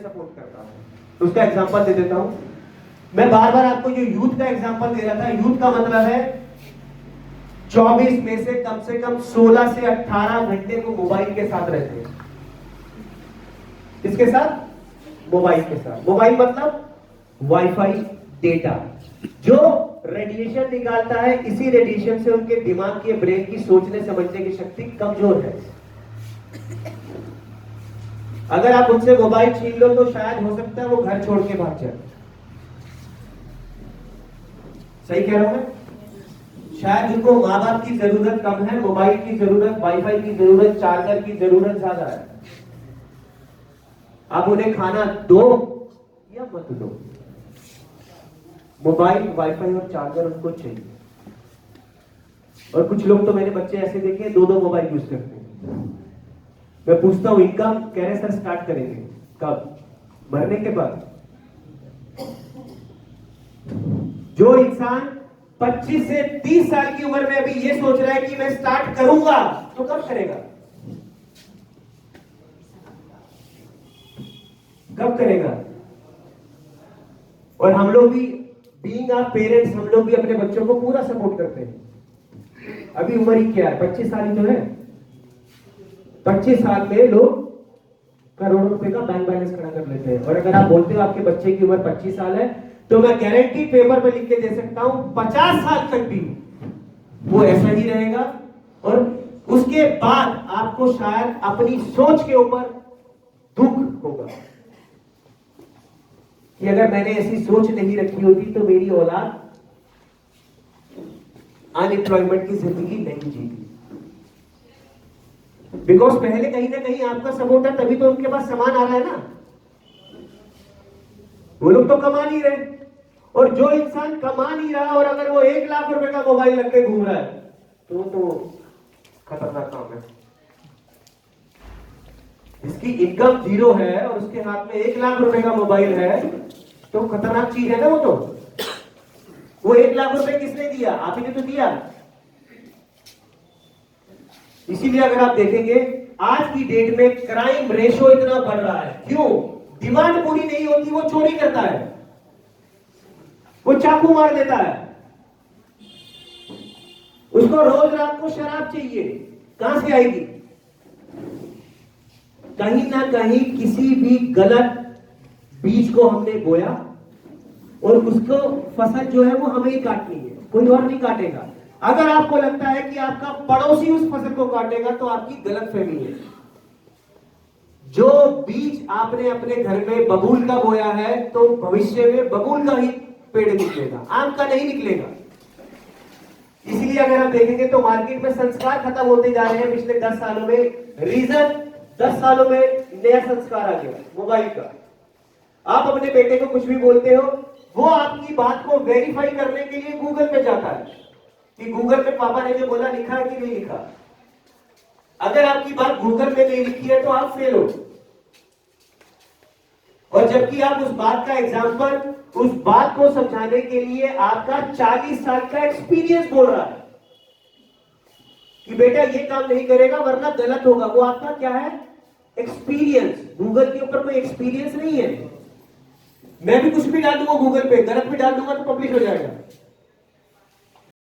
Support करता है। उसका एग्जांपल दे देता हूं मैं। बार बार आपको जो यूथ का एग्जांपल दे रहा था, यूथ का मतलब है 24 में से कम 16 से 18 घंटे को मोबाइल के साथ रहते हैं। किसके साथ? मोबाइल के साथ। मोबाइल मतलब वाईफाई डेटा जो रेडिएशन निकालता है, इसी रेडिएशन से उनके दिमाग की, ब्रेन की सोचने समझने की शक्ति कमजोर है। अगर आप उनसे मोबाइल छीन लो तो शायद हो सकता है वो घर छोड़ के भाग जाए। सही कह रहा हूं मैं? शायद उनको माँ बाप की जरूरत कम है, मोबाइल की जरूरत, वाईफाई की जरूरत, चार्जर की जरूरत ज्यादा है। आप उन्हें खाना दो या मत दो, मोबाइल, वाईफाई और चार्जर उनको चाहिए। और कुछ लोग तो मैंने बच्चे ऐसे देखे दो मोबाइल यूज करते हैं। मैं पूछता हूं इनकम, कह रहे सर स्टार्ट करेंगे कब? मरने के बाद। जो इंसान 25 से 30 साल की उम्र में अभी ये सोच रहा है कि मैं स्टार्ट करूंगा, तो कब करेगा? कब करेगा? और हम लोग भी बीइंग आवर पेरेंट्स, हम लोग भी अपने बच्चों को पूरा सपोर्ट करते हैं। अभी उम्र ही क्या है? 25 साल ही तो है। 25 साल में लोग करोड़ों रुपए का बैंक बैलेंस खड़ा कर लेते हैं। और अगर आप बोलते हो आपके बच्चे की उम्र 25 साल है, तो मैं गारंटी पेपर पे लिख के दे सकता हूं 50 साल तक भी वो ऐसा ही रहेगा। और उसके बाद आपको शायद अपनी सोच के ऊपर दुख होगा कि अगर मैंने ऐसी सोच नहीं रखी होती तो मेरी औलाद अनएम्प्लॉयमेंट की जिंदगी नहीं जीती। बिकॉज पहले कहीं ना कहीं आपका सपोर्ट है, तभी तो उनके पास सामान आ रहा है ना। वो लोग तो कमा नहीं रहे। और जो इंसान कमा नहीं रहा और अगर वो 1 लाख रुपए का मोबाइल रख के घूम रहा है तो खतरनाक काम है। जिसकी इनकम 0 है और उसके हाथ में 1 लाख रुपए का मोबाइल है तो खतरनाक चीज है ना। वो 1 लाख रुपए किसने दिया? आप ही ने तो दिया। इसीलिए अगर आप देखेंगे आज की डेट में क्राइम रेशो इतना बढ़ रहा है। क्यों? डिमांड पूरी नहीं होती, वो चोरी करता है, वो चाकू मार देता है, उसको रोज रात को शराब चाहिए। कहां से आएगी? कहीं ना कहीं किसी भी गलत बीज को हमने बोया और उसको फसल जो है वो हमें ही काटनी है, कोई और नहीं काटेगा। अगर आपको लगता है कि आपका पड़ोसी उस फसल को काटेगा तो आपकी गलतफहमी है। जो बीज आपने अपने घर में बबूल का बोया है तो भविष्य में बबूल का ही पेड़ निकलेगा, आम का नहीं निकलेगा। इसलिए अगर हम देखेंगे तो मार्केट में संस्कार खत्म होते जा रहे हैं पिछले 10 सालों में। रीजन, 10 सालों में नया संस्कार आ गया मोबाइल का। आप अपने बेटे को कुछ भी बोलते हो, वो आपकी बात को वेरीफाई करने के लिए गूगल पे जाता है कि गूगल पे पापा ने जो बोला लिखा है कि नहीं लिखा। अगर आपकी बात गूगल पे नहीं लिखी है तो आप फेल हो। और जबकि आप उस बात का एग्जाम्पल, उस बात को समझाने के लिए आपका 40 साल का एक्सपीरियंस बोल रहा है कि बेटा ये काम नहीं करेगा वरना गलत होगा। वो आपका क्या है? एक्सपीरियंस। गूगल के ऊपर कोई एक्सपीरियंस नहीं है। मैं भी कुछ भी डाल दूंगा गूगल पे, गलत भी डाल दूंगा तो पब्लिश हो जाएगा।